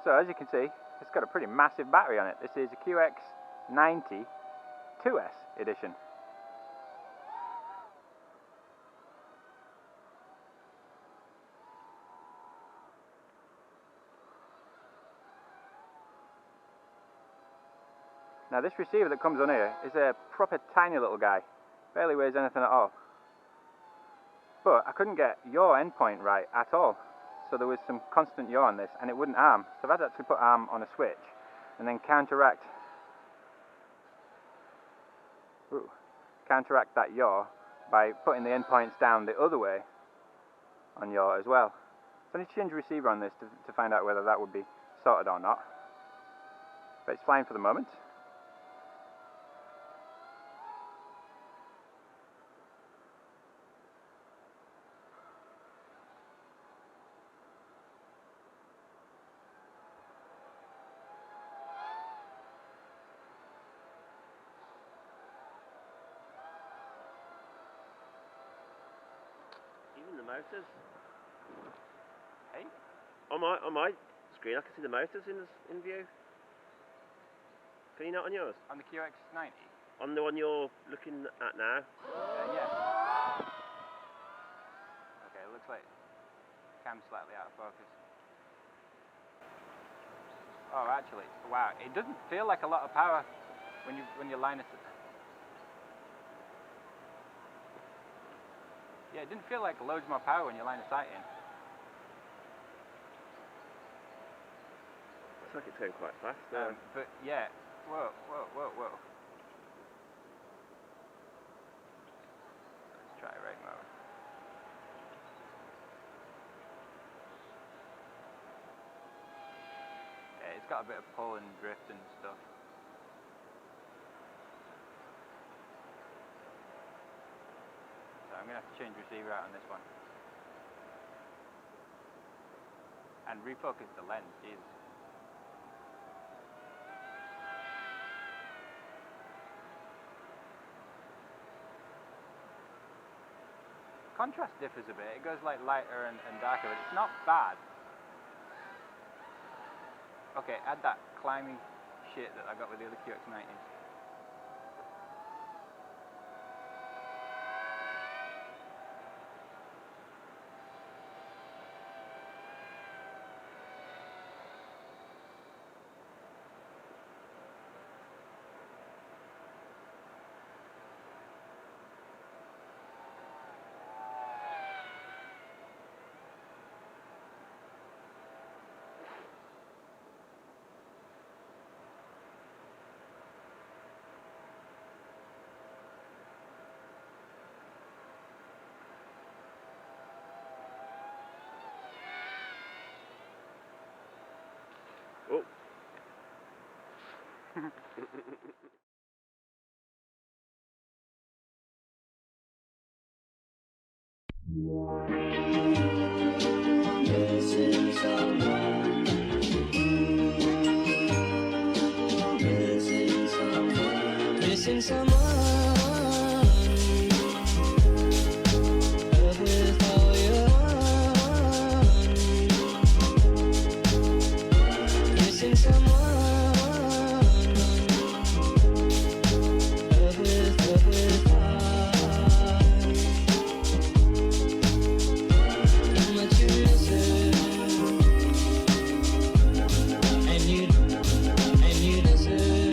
So as you can see, it's got a pretty massive battery on it. This is a QX90 2S edition. Now this receiver that comes on here is a proper tiny little guy. Barely weighs anything at all. But I couldn't get yaw endpoint right at all. So there was some constant yaw on this and it wouldn't arm. So I've had to actually put arm on a switch and then counteract that yaw by putting the endpoints down the other way on yaw as well. So I need to change the receiver on this to find out whether that would be sorted or not. But it's fine for the moment. Even the motors. Hey? On my screen, I can see the motors in view. Can you not on yours? On the QX90? On the one you're looking at now? Yeah. Okay, it looks like cam's slightly out of focus. Oh, actually, wow, it doesn't feel like a lot of power when you line it. Yeah, it didn't feel like loads more power when you line of sight in. Looks like it's going quite fast. But yeah, whoa. Let's try right mode. Yeah, it's got a bit of pull and drift and stuff. So I'm going to have to change receiver out on this one. And refocus the lens, Jesus. Contrast differs a bit, it goes like lighter and darker, but it's not bad. Okay, add that climbing shit that I got with the other QX90s. Oh. Missing someone. With all your heart. Missing someone. With heart. How much you miss it. And you deserve.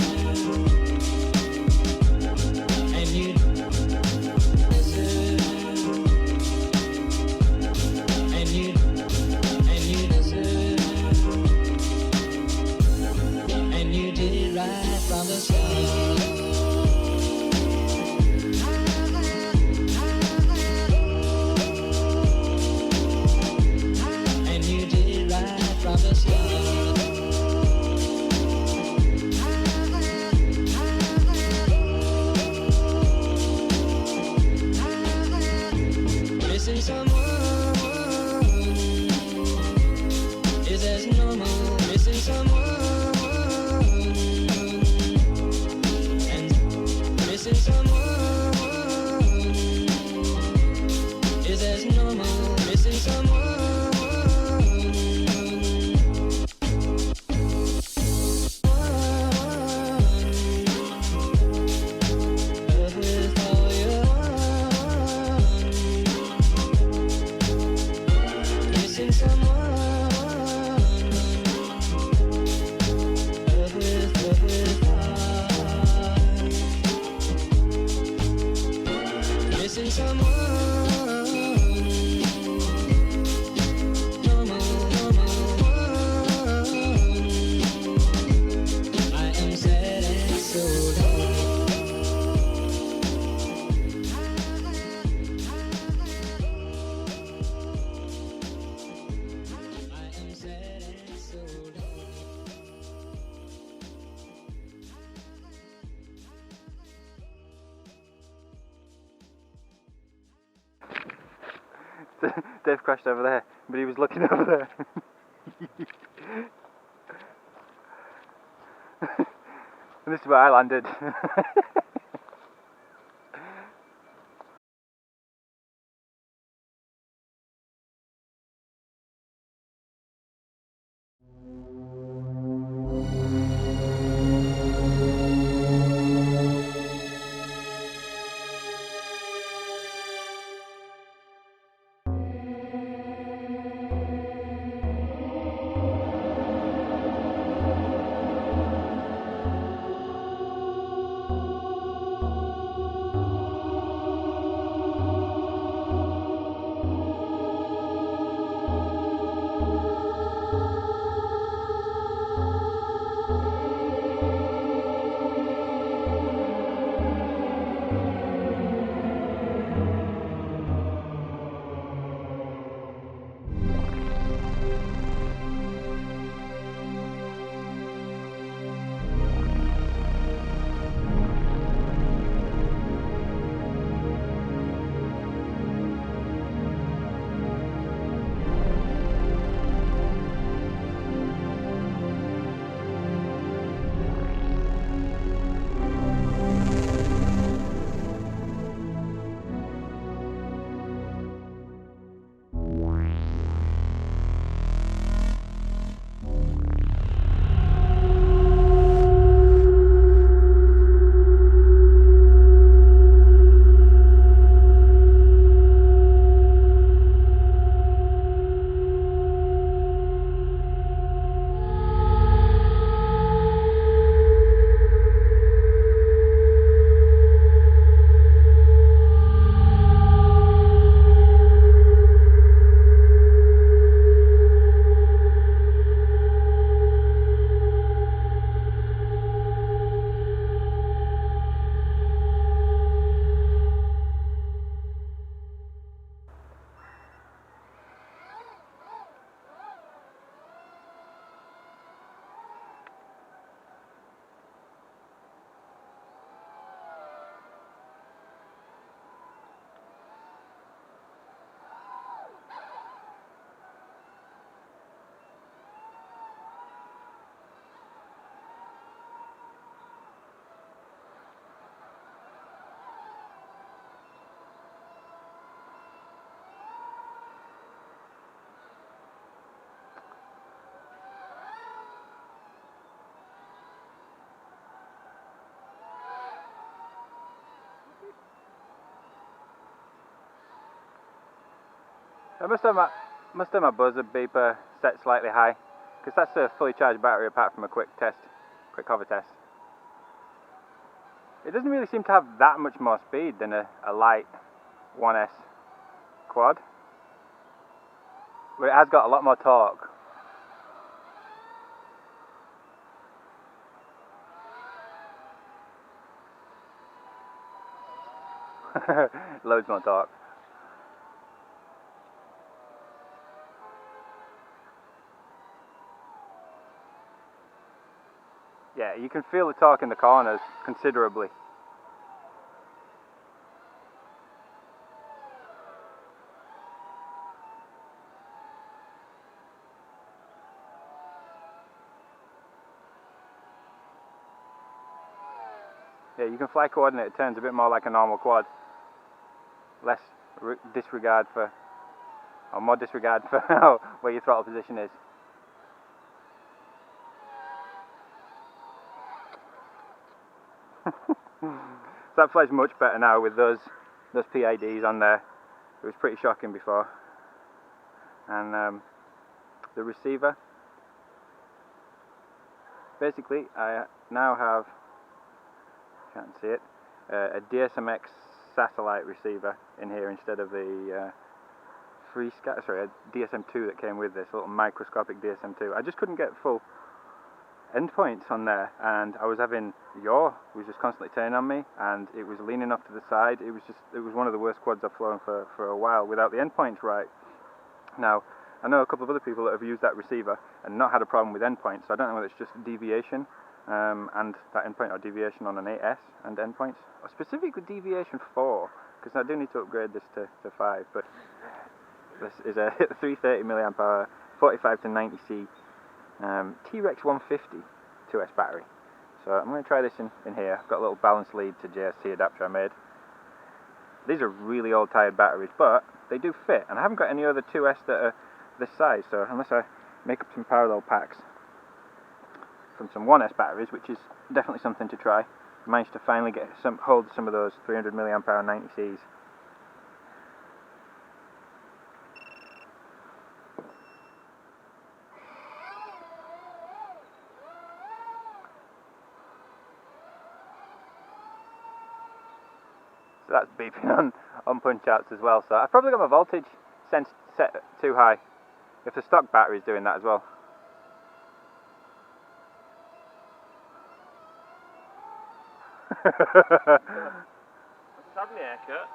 Missing someone. No more, no more. I am sad and so low. I am sad and so low. Dave crashed over there, but he was looking over there. And this is where I landed. I must have my buzzer beeper set slightly high, because that's a fully charged battery apart from a quick hover test. It doesn't really seem to have that much more speed than a light 1S quad, but it has got a lot more torque. Loads more torque. Yeah, you can feel the torque in the corners considerably. Yeah, you can fly coordinate turns a bit more like a normal quad. Less disregard for, or more disregard for where your throttle position is. So that flies much better now with those PIDs on there. It was pretty shocking before. And the receiver. Basically, I now have, can't see it, a DSMX satellite receiver in here instead of the DSM2 that came with this, a little microscopic DSM2. I just couldn't get full endpoints on there, and I was having yaw was just constantly turning on me, and it was leaning off to the side. It was one of the worst quads I've flown for a while without the endpoints right. Now, I know a couple of other people that have used that receiver and not had a problem with endpoints, so I don't know whether it's just deviation and that endpoint or deviation on an 8S and endpoints, or specifically deviation 4, because I do need to upgrade this to 5, but this is a 330 mAh, 45 to 90C Trex 150 2S battery. So I'm going to try this in here. I've got a little balance lead to JST adapter I made. These are really old tired batteries, but they do fit, and I haven't got any other 2S that are this size, so unless I make up some parallel packs from some 1S batteries, which is definitely something to try, I managed to finally hold some of those 300 mAh 90Cs. So that's beeping on punch outs as well, so I've probably got my voltage set too high, if the stock battery is doing that as well. That's had me haircut.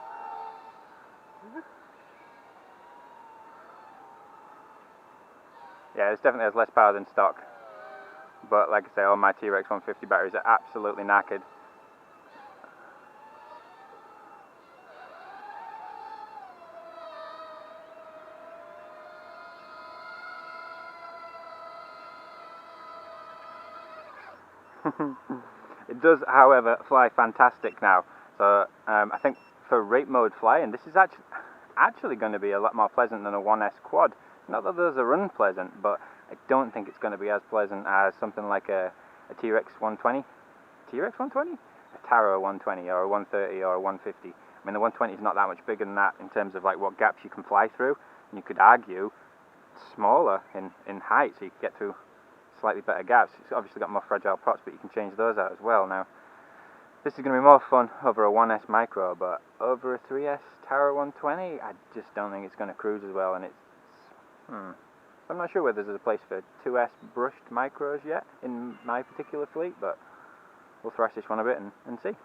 Yeah, it definitely has less power than stock, but like I say, all my Trex 150 batteries are absolutely knackered. It does, however, fly fantastic now. So I think for rape mode flying, this is actually going to be a lot more pleasant than a 1S quad. Not that those are unpleasant, but I don't think it's going to be as pleasant as something like a Trex 120. Trex 120? A Taro 120 or a 130 or a 150. I mean, the 120 is not that much bigger than that in terms of like what gaps you can fly through. And you could argue smaller in height, so you could get through slightly better gaps. It's obviously got more fragile props, but you can change those out as well. Now, this is going to be more fun over a 1S micro, but over a 3S Taro 120, I just don't think it's going to cruise as well, and it's... I'm not sure whether there's a place for 2S brushed micros yet in my particular fleet, but we'll thrash this one a bit and see.